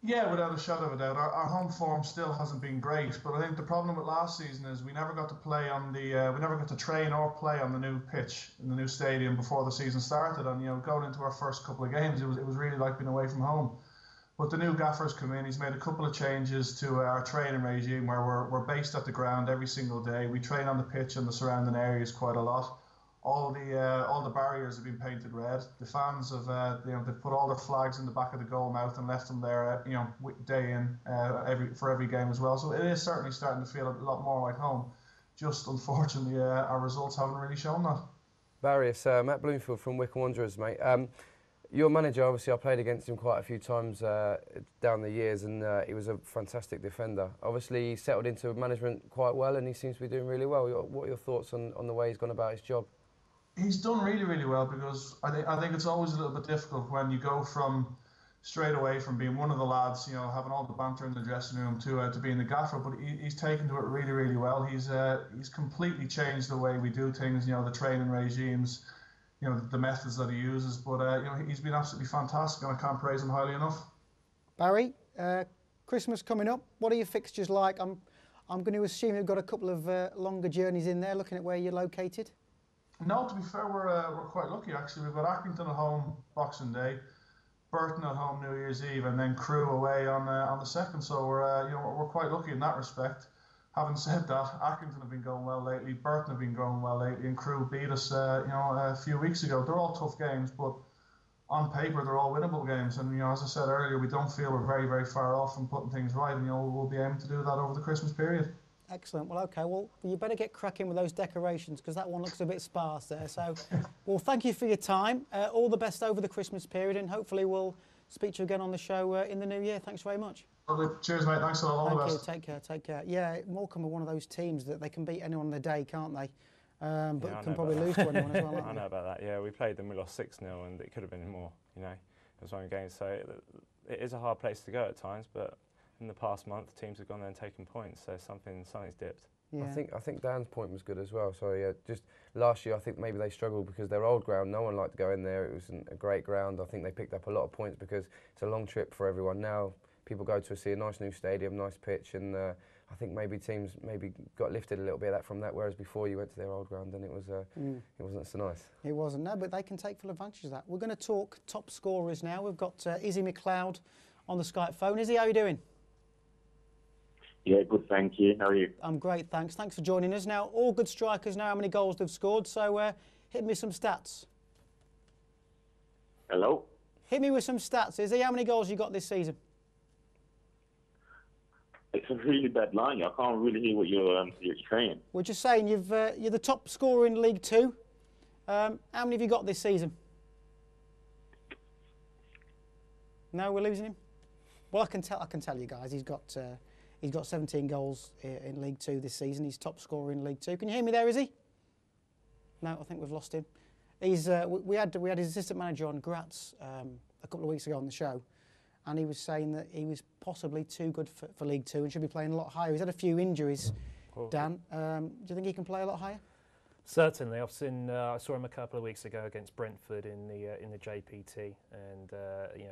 Yeah, without a shadow of a doubt. Our home form still hasn't been great, but I think the problem with last season is we never got to play on we never got to train or play on the new pitch in the new stadium before the season started. And going into our first couple of games, it was really like being away from home. But the new gaffer's come in. He's made a couple of changes to our training regime, where we're based at the ground every single day. We train on the pitch and the surrounding areas quite a lot. All the barriers have been painted red. The fans have they've put all their flags in the back of the goal mouth and left them there day in for every game as well. So it is certainly starting to feel a lot more like home. Just unfortunately our results haven't really shown that. Barry, it's Matt Bloomfield from Wycombe Wanderers, mate. Your manager, obviously, I played against him quite a few times down the years, and he was a fantastic defender. Obviously, he settled into management quite well, and he seems to be doing really well. What are your thoughts on the way he's gone about his job? He's done really, really well, because I think it's always a little bit difficult when you go from straight away from being one of the lads, having all the banter in the dressing room to being the gaffer. But he's taken to it really, really well. He's completely changed the way we do things. The training regimes, the methods that he uses. But he's been absolutely fantastic, and I can't praise him highly enough. Barry, Christmas coming up. What are your fixtures like? I'm going to assume you've got a couple of longer journeys in there, looking at where you're located. No, to be fair, we're quite lucky actually. We've got Accrington at home Boxing Day, Burton at home New Year's Eve, and then Crewe away on the 2nd. So we're quite lucky in that respect. Having said that, Accrington have been going well lately, Burton have been going well lately, and Crewe beat us a few weeks ago. They're all tough games, but on paper they're all winnable games. And as I said earlier, we don't feel we're very, very far off from putting things right, and we'll be aiming to do that over the Christmas period. Excellent. Well, okay. Well, you better get cracking with those decorations, because that one looks a bit sparse there. So, well, thank you for your time. All the best over the Christmas period, and hopefully we'll speak to you again on the show in the new year. Thanks very much. Lovely. Cheers, mate. Thanks a lot. All the best. Thank you. Take care. Yeah, Morecambe are one of those teams that they can beat anyone on the day, can't they? But can probably lose to anyone as well. I know about that. Yeah, we played them. We lost 6-0, and it could have been more. It was one game. So it is a hard place to go at times, but in the past month, teams have gone there and taken points, so something's dipped. Yeah. I think Dan's point was good as well. So yeah, just last year I think maybe they struggled because their old ground, no one liked to go in there. It was a great ground. I think they picked up a lot of points because it's a long trip for everyone. Now people go to see a nice new stadium, nice pitch, and I think maybe teams got lifted a little bit of that from that. Whereas before you went to their old ground and it wasn't so nice. It wasn't, no, but they can take full advantage of that. We're going to talk top scorers now. We've got Izzy McLeod on the Skype phone. Izzy, how are you doing? Yeah, good, thank you. How are you? I'm great, thanks. Thanks for joining us. Now, all good strikers know how many goals they've scored, so hit me with some stats. Hello? Hit me with some stats, Izzy. How many goals you got this season? It's a really bad line. I can't really hear what you're saying. We're just saying you're the top scorer in League Two. How many have you got this season? No, we're losing him. Well, I can tell you guys. He's got 17 goals in League Two this season. He's top scorer in League Two. Can you hear me there, Izzy? No, I think we've lost him. He's we had his assistant manager on Graz a couple of weeks ago on the show, and he was saying that he was possibly too good for League Two and should be playing a lot higher. He's had a few injuries. Dan, do you think he can play a lot higher? Certainly. I saw him a couple of weeks ago against Brentford in the JPT, and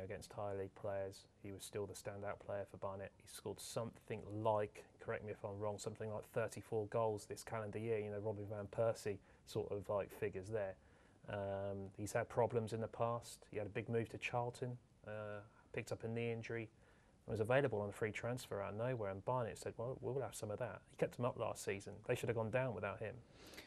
against higher league players, he was still the standout player for Barnet. He scored something like, correct me if I'm wrong, something like 34 goals this calendar year. You know, Robin van Persie sort of like figures there. He's had problems in the past. He had a big move to Charlton, picked up a knee injury, and was available on a free transfer out of nowhere. And Barnet said, "Well, we'll have some of that." He kept him up last season. They should have gone down without him.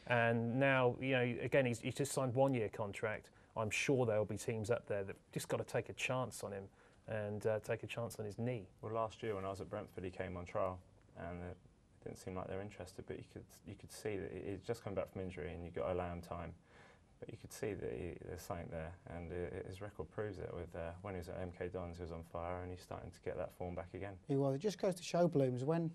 And now, again, he's just signed 1-year contract. I'm sure there'll be teams up there that just got to take a chance on him and take a chance on his knee. Well, last year when I was at Brentford, he came on trial, and it didn't seem like they were interested. But you could see that he's just come back from injury, and you've got to allow him time. But you could see that there's something there, and his record proves it. With when he was at MK Dons, he was on fire, and he's starting to get that form back again. He was. It just goes to show, Blooms, when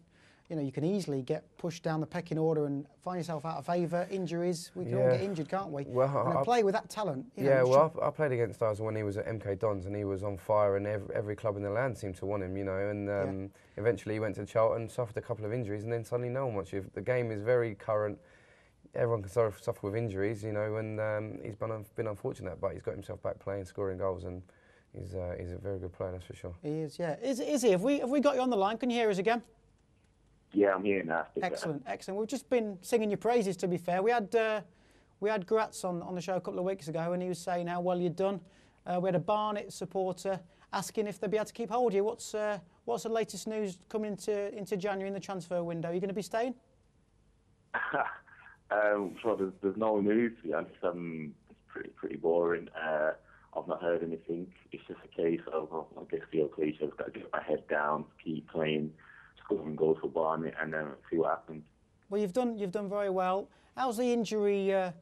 you can easily get pushed down the pecking order and find yourself out of favour, injuries. We can all get injured, can't we? Well, and play with that talent. I played against Dars when he was at MK Dons, and he was on fire, and every club in the land seemed to want him. And eventually he went to Charlton, suffered a couple of injuries, and then suddenly no one wants you. The game is very current. Everyone can suffer with injuries, and he's been unfortunate, but he's got himself back playing, scoring goals, and he's a very good player, that's for sure. He is, yeah. Is he? Have we got you on the line? Can you hear us again? Yeah, I'm here now. Excellent, excellent. We've just been singing your praises, to be fair. We had Gratz on the show a couple of weeks ago, and he was saying how well you'd done. We had a Barnet supporter asking if they'd be able to keep hold of you. What's the latest news coming into January in the transfer window? Are you going to be staying? So there's no news. It's pretty boring. I've not heard anything. It's just a case of, I guess the old cliche, I've got to get my head down, keep playing, scoring goals for Barnet, and then see what happens. Well, you've done very well. How's the injury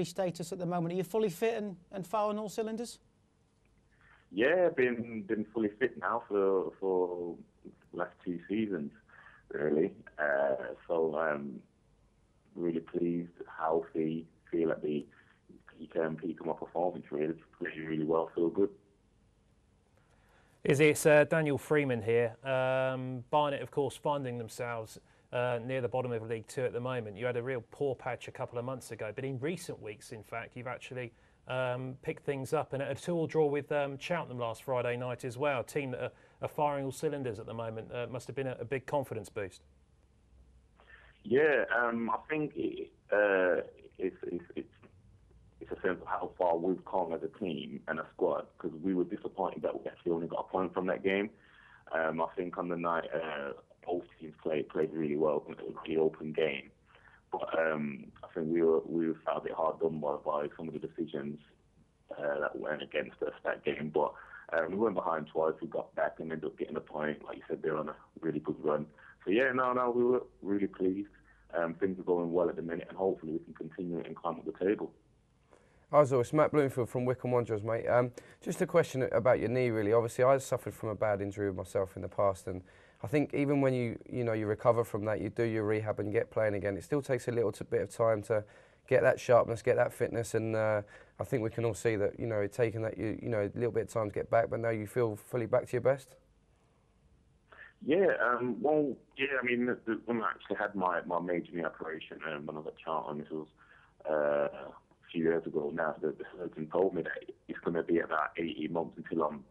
status at the moment? Are you fully fit and firing all cylinders? Yeah, been fully fit now for the last 2 seasons, really. So I'm really pleased, healthy, feel like the peak of my performance, really. Playing really well, feel good. It's Daniel Freeman here. Barnet, of course, finding themselves near the bottom of League Two at the moment. You had a real poor patch a couple of months ago, but in recent weeks, in fact, you've actually picked things up. And a 2-2 draw with Cheltenham last Friday night as well. A team that are firing all cylinders at the moment. Must have been a big confidence boost. Yeah, I think it's a sense of how far we've come as a team and a squad, because we were disappointed that we actually only got a point from that game. I think on the night, both teams played really well. It was a really open game, but I think we felt a bit hard done by some of the decisions that went against us that game. But we went behind twice, we got back and ended up getting a point. Like you said, they're on a really good run. So yeah, no, we were really pleased. Things are going well at the minute, and hopefully we can continue and climb up the table. Hi, it's Matt Bloomfield from Wycombe Wanderers, mate. Just a question about your knee, really. Obviously, I suffered from a bad injury with myself in the past, and I think even when you recover from that, you do your rehab and you get playing again, it still takes a little bit of time to get that sharpness, get that fitness, and I think we can all see that it's taken that a little bit of time to get back, but now you feel fully back to your best. Well, yeah, I mean, when I actually had my major knee operation when I was at Charlton, this was a few years ago now, the surgeon told me that it's going to be about 18 months until I'm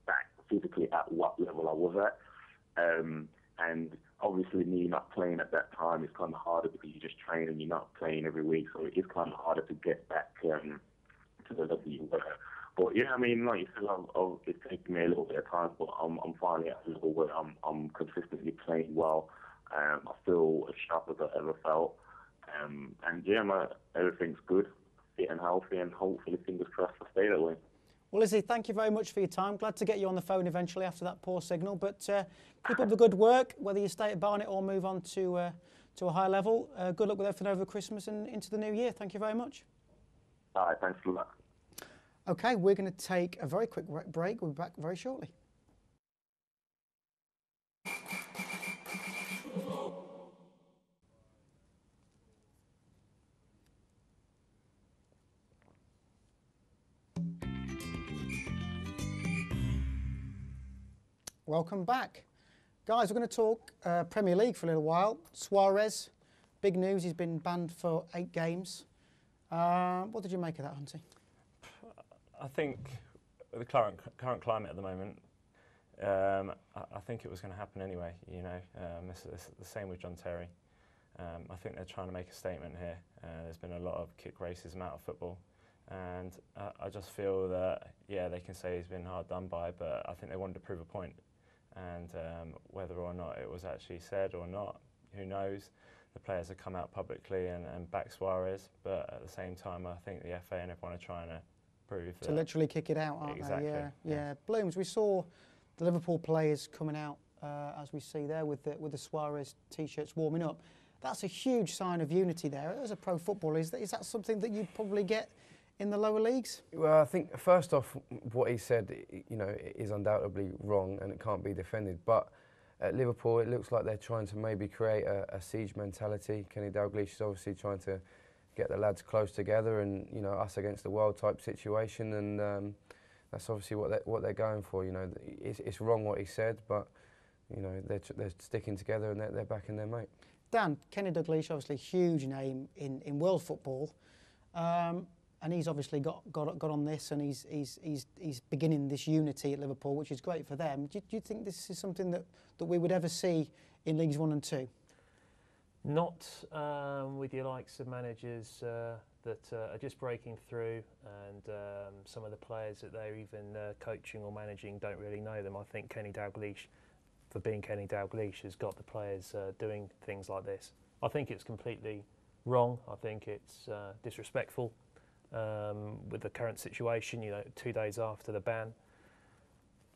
back physically at what level I was at. And obviously me not playing at that time is kind of harder because you just train and you're not playing every week, so it is kind of harder to get back to the level you were. But yeah, I mean, like you said, it's taken me a little bit of time, but I'm finally at a level where I'm consistently playing well. I feel as sharp as I ever felt. And yeah, everything's good, fit and healthy, and hopefully, fingers crossed, I stay that way. Well, Izzy, thank you very much for your time. Glad to get you on the phone eventually after that poor signal. But keep up the good work, whether you stay at Barnet or move on to a higher level. Good luck with everything over Christmas and into the new year. Thank you very much. All right, thanks a lot. OK, we're going to take a very quick break. We'll be back very shortly. Welcome back. Guys, we're going to talk Premier League for a little while. Suarez, big news, he's been banned for 8 games. What did you make of that, Hunty? I think the current climate at the moment, I think it was going to happen anyway. You know, it's the same with John Terry. I think they're trying to make a statement here. There's been a lot of kick racism out of football, and I just feel that, yeah, they can say he's been hard done by, but I think they wanted to prove a point. And whether or not it was actually said or not, who knows? The players have come out publicly and back Suarez, but at the same time, I think the FA and everyone are trying to prove to literally kick it out, aren't exactly, they? Yeah. Blooms, we saw the Liverpool players coming out, as we see there, with the Suarez T-shirts warming up. That's a huge sign of unity there. As a pro footballer, is that something that you'd probably get in the lower leagues? Well, I think first off, what he said, you know, is undoubtedly wrong and it can't be defended. But at Liverpool, it looks like they're trying to maybe create a siege mentality. Kenny Dalglish is obviously trying to get the lads close together and, you know, us against the world type situation. And that's obviously what they're going for. You know, it's wrong what he said, but you know they're sticking together and they're backing their mate. Dan, Kenny Dalglish, obviously a huge name in world football. And he's obviously got on this, and he's beginning this unity at Liverpool, which is great for them. Do you think this is something that we would ever see in Leagues 1 and 2? Not with your likes of managers that are just breaking through, and some of the players that they're even coaching or managing don't really know them. I think Kenny Dalglish, for being Kenny Dalglish, has got the players doing things like this. I think it's completely wrong. I think it's disrespectful. With the current situation, you know, 2 days after the ban,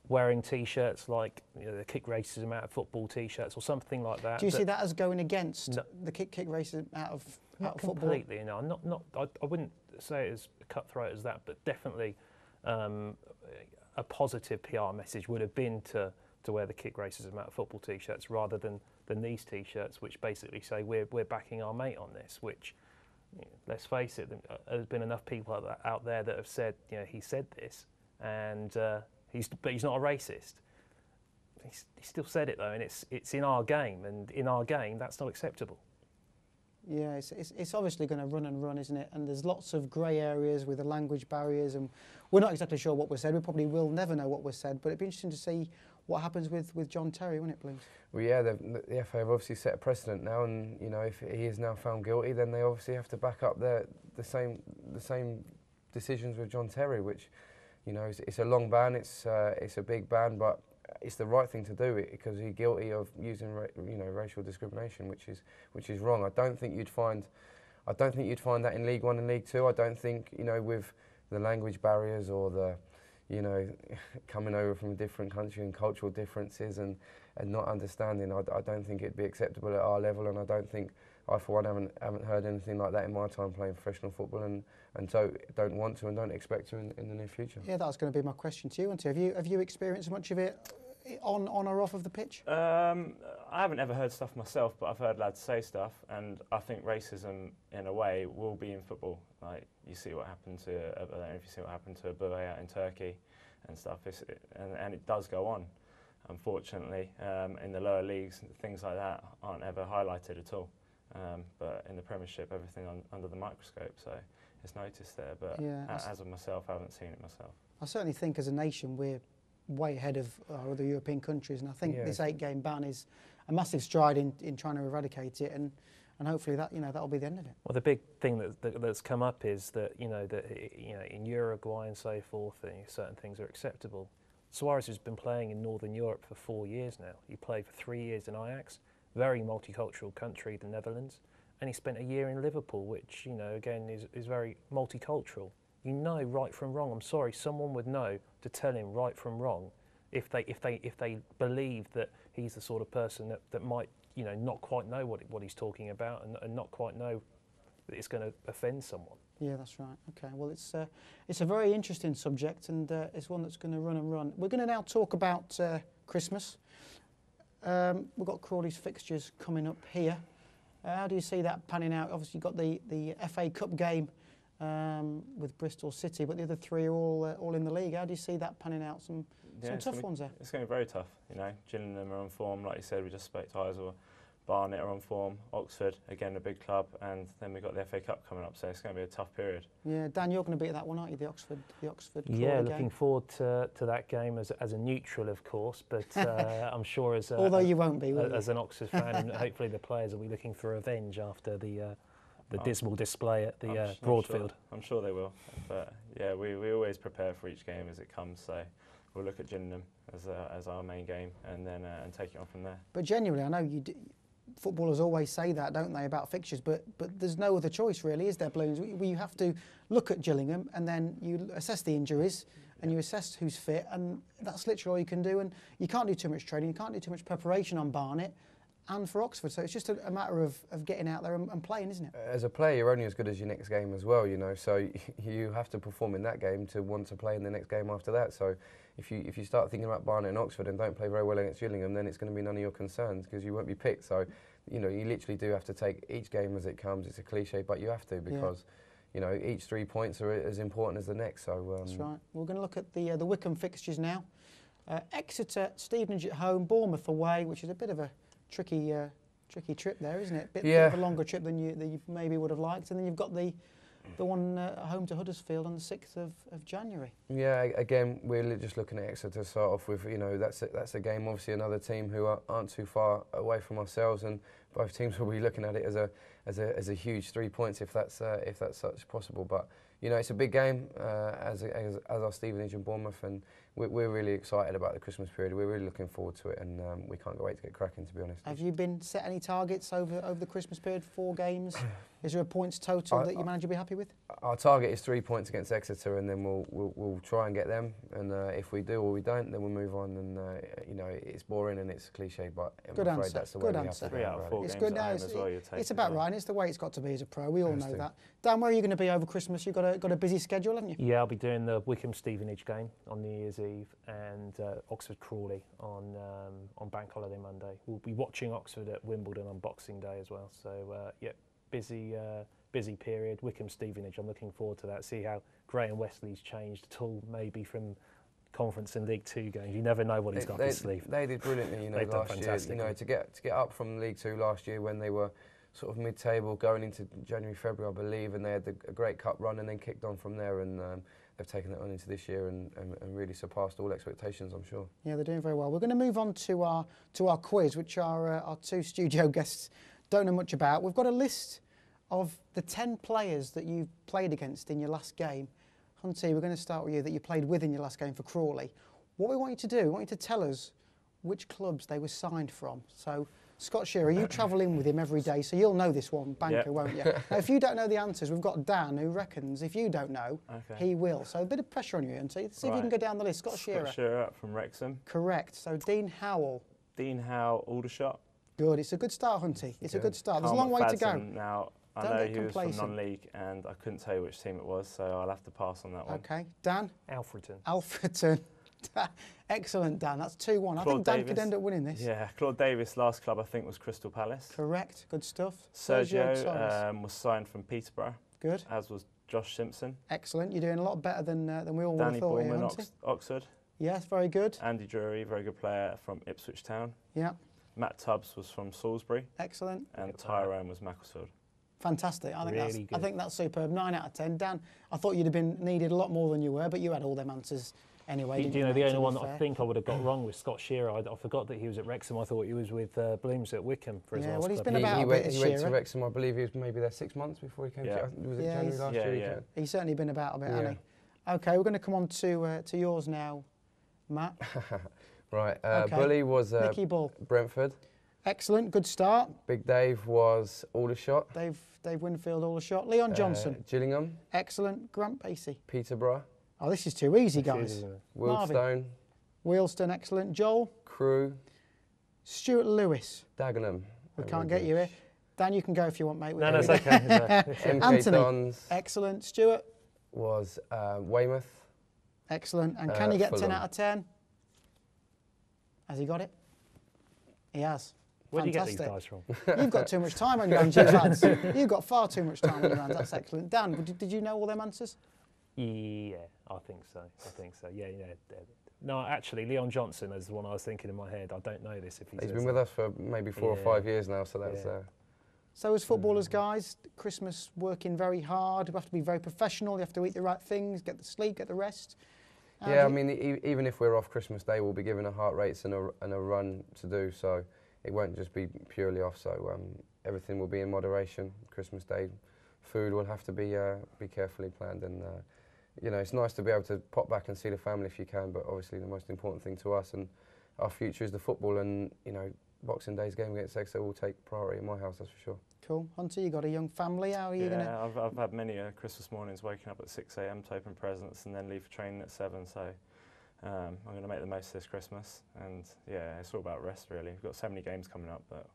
wearing T-shirts like, you know, the kick racism out of football T-shirts or something like that. Do you see that as going against the kick racism out of football? Completely, no. I wouldn't say it as cutthroat as that, but definitely a positive PR message would have been to wear the kick racism out of football T-shirts rather than these T-shirts, which basically say we're backing our mate on this, which, let's face it, there's been enough people out there that have said, you know, he said this, and but he's not a racist. He still said it though, and it's in our game, and in our game, that's not acceptable. Yeah, it's obviously going to run and run, isn't it? And there's lots of grey areas with the language barriers, and we're not exactly sure what was said. We probably will never know what was said, but it'd be interesting to see what happens with John Terry, wouldn't it, Blooms? Well, yeah, the FA have obviously set a precedent now, and you know, if he is now found guilty, then they obviously have to back up the same decisions with John Terry, which, you know, it's a long ban, it's a big ban, but it's the right thing to do it because he's guilty of using racial discrimination, which is wrong. I don't think you'd find that in League 1 and League 2. I don't think, you know, with the language barriers or the, you know, coming over from a different country and cultural differences and not understanding, I don't think it'd be acceptable at our level, and I don't think, I for one haven't heard anything like that in my time playing professional football, and so don't want to and don't expect to in the near future. Yeah, that was going to be my question to you, Hunty. Have you experienced much of it on or off of the pitch? I haven't ever heard stuff myself, but I've heard lads say stuff, and I think racism, in a way, will be in football. Like, you see what happened to, I don't know if you see what happened to Abu out in Turkey and stuff, and it does go on. unfortunately, in the lower leagues, things like that aren't ever highlighted at all. But in the Premiership, everything under the microscope, so it's noticed there. But as of myself, I haven't seen it myself. I certainly think as a nation we're way ahead of our other European countries, and I think this 8-game ban is a massive stride in trying to eradicate it, and hopefully that that'll be the end of it. Well, the big thing that's come up is that in Uruguay and so forth, certain things are acceptable. Suarez has been playing in Northern Europe for 4 years now. He played for 3 years in Ajax, very multicultural country, the Netherlands, and he spent a year in Liverpool, which again is very multicultural. You know right from wrong. I'm sorry, someone would know to tell him right from wrong if they believe that he's the sort of person that might not quite know what he's talking about and not quite know that it's going to offend someone. Yeah, that's right. Okay, well, it's a very interesting subject, and it's one that's going to run and run. We're going to now talk about Christmas. We've got Crawley's fixtures coming up here. How do you see that panning out? Obviously, you've got the FA Cup game with Bristol City, but the other three are all in the league. How do you see that panning out? Some tough ones there. It's going to be very tough. Gillingham are on form, like you said. We just spoke to Isle. Barnet are on form. Oxford, again, a big club, and then we've got the FA Cup coming up. So it's going to be a tough period. Yeah, Dan, you're going to be at that one, aren't you? The Oxford. Yeah, looking forward to that game as a neutral, of course. But I'm sure although you won't be, as an Oxford fan, and hopefully the players will be looking for revenge after the dismal display at the Broadfield. I'm sure they will. But yeah, we always prepare for each game as it comes. So we'll look at Gillingham as our main game, and then and take it on from there. But genuinely, I know footballers always say that, don't they, about fixtures? But there's no other choice, really, is there, Blooms? You have to look at Gillingham, and then you assess the injuries, and you assess who's fit, and that's literally all you can do. And you can't do too much training, you can't do too much preparation on Barnet and for Oxford. So it's just a matter of getting out there and playing, isn't it? As a player, you're only as good as your next game as well, So you have to perform in that game to want to play in the next game after that. So if you start thinking about Barnet and Oxford and don't play very well against Gillingham, then it's going to be none of your concerns because you won't be picked. So you literally do have to take each game as it comes. It's a cliche, but you have to because each 3 points are as important as the next. So that's right. We're going to look at the Wycombe fixtures now. Exeter, Stevenage at home, Bournemouth away, which is a bit of a tricky trip there, isn't it? Bit of a longer trip than you maybe would have liked, and then you've got the one home to Huddersfield on the 6th of January. Yeah, again, we're just looking at Exeter to start off with. That's a game. Obviously, another team who aren't too far away from ourselves, and both teams will be looking at it as a huge 3 points if that's such possible. But it's a big game as are Stevenage and Bournemouth, and we're really excited about the Christmas period. We're really looking forward to it, and we can't wait to get cracking, to be honest. Have you been set any targets over the Christmas period? 4 games? Is there a points total that you manage to be happy with? Our target is 3 points against Exeter, and then we'll try and get them. And if we do or we don't, then we'll move on. And it's boring and it's cliche, but I'm afraid that's the way we have to do it. 3 out of 4 it's games good now. It's about right. It's the way it's got to be as a pro. We all know that. Dan, where are you going to be over Christmas? You've got a busy schedule, haven't you? Yeah, I'll be doing the Wycombe Stevenage game on New Year's Eve and Oxford Crawley on Bank Holiday Monday. We'll be watching Oxford at Wimbledon on Boxing Day as well. So busy period. Wycombe Stevenage, I'm looking forward to that. See how Graham Wesley's changed at all, maybe from Conference and League 2 games. You never know what he's got up his sleeve. They did brilliantly, last year. To get up from League 2 last year when they were sort of mid-table going into January, February, I believe, and they had a great cup run and then kicked on from there, and they've taken it on into this year and really surpassed all expectations, I'm sure. Yeah, they're doing very well. We're going to move on to our quiz, which our 2 studio guests don't know much about. We've got a list of the 10 players that you've played against in your last game. Hunty, we're going to start with you, that you played with in your last game for Crawley. What we want you to do, we want you to tell us which clubs they were signed from. So, Scott Shearer, you travel in with him every day, so you'll know this one, banker, won't you? Now, if you don't know the answers, we've got Dan, who reckons if you don't know, he will. So a bit of pressure on you, Hunty. See if you can go down the list. Scott Shearer. Scott Shearer from Wrexham. Correct. So Dean Howell. Dean Howell, Aldershot. Good. It's a good start, Hunty. It's a good start. There's a long way to go. Now, I know he was from non-league, and I couldn't tell you which team it was, so I'll have to pass on that one. Okay. Dan? Alfreton. Alfreton. Excellent, Dan. That's 2-1. I think Dan could end up winning this. Yeah. Claude Davis' last club, I think, was Crystal Palace. Correct. Good stuff. Sergio was signed from Peterborough. Good. As was Josh Simpson. Excellent. You're doing a lot better than we all would have thought. Danny Bourman, Oxford. Yes, very good. Andy Drury, very good player from Ipswich Town. Yeah. Matt Tubbs was from Salisbury. Excellent. And Tyrone was Macclesfield. Fantastic. I think Really good. I think that's superb. 9 out of 10. Dan, I thought you'd have been needed a lot more than you were, but you had all them answers anyway. Do you know, the only one that I think I would have got wrong was Scott Shearer. I forgot that he was at Wrexham. I thought he was with Blooms at Wycombe for his last well, he's club. been about he a went, bit, he went to Shearer. Wrexham, I believe he was maybe there 6 months before he came Yeah. to, was it Yeah, January last year? yeah. He's certainly been about a bit, hasn't Yeah. he? Okay, we're going to come on to yours now, Matt. Right, Okay. Bully was Nicky Ball. Brentford. Excellent, good start. Big Dave was Aldershot. Dave Winfield, all a shot. Leon Johnson. Gillingham. Excellent. Grant Pacey. Peterborough. Oh, this is too easy, guys. Marvin. Wildstone. Wheelston, excellent. Joel. Crewe. Stuart Lewis. Dagenham. We can't get you here. Dan, you can go if you want, mate. No, it's okay. MK Anthony. Dons Excellent. Stuart. was Weymouth. Excellent. And can he get 10 Fulham. out of 10? Has he got it? He has. Where do you get Fantastic. these guys from? You've got too much time on your hands, you lads. You've got far too much time on your hands. That's excellent. Dan, did you know all them answers? Yeah, I think so. Yeah. No, actually, Leon Johnson is the one I was thinking in my head. I don't know this if He's been with us for maybe 4 or 5 years now, so that's... So as footballers, guys, Christmas working very hard. You have to be very professional. You have to eat the right things, get the sleep, get the rest. Yeah, I mean, even if we're off Christmas Day, we'll be given a heart rates and a run to do, so it won't just be purely off. So everything will be in moderation. Christmas Day, food will have to be carefully planned, and you know, it's nice to be able to pop back and see the family if you can. But obviously, the most important thing to us and our future is the football, and you know, Boxing Day's game against Exeter will take priority in my house, that's for sure. Cool. Hunter, you got a young family. How are you going to... I've had many Christmas mornings waking up at 6 a.m. to open presents and then leave for training at 7. So I'm going to make the most of this Christmas. And yeah, it's all about rest really. We've got so many games coming up, but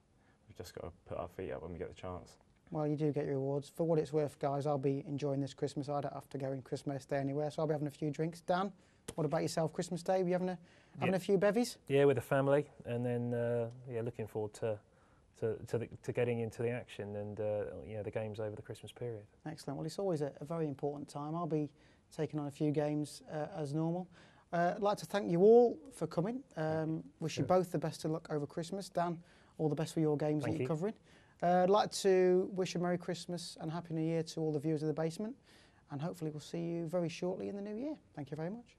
we've just got to put our feet up when we get the chance. Well, you do get your rewards. For what it's worth, guys, I'll be enjoying this Christmas. I don't have to go in Christmas Day anywhere, so I'll be having a few drinks. Dan, what about yourself, Christmas Day? Are you having a few bevies? Yeah, with the family, and then looking forward to getting into the action and the games over the Christmas period. Excellent. Well, it's always a very important time. I'll be taking on a few games as normal. I'd like to thank you all for coming. Wish you both the best of luck over Christmas. Dan, all the best for your games that you're covering. I'd like to wish a Merry Christmas and Happy New Year to all the viewers of The Basement, and hopefully we'll see you very shortly in the new year. Thank you very much.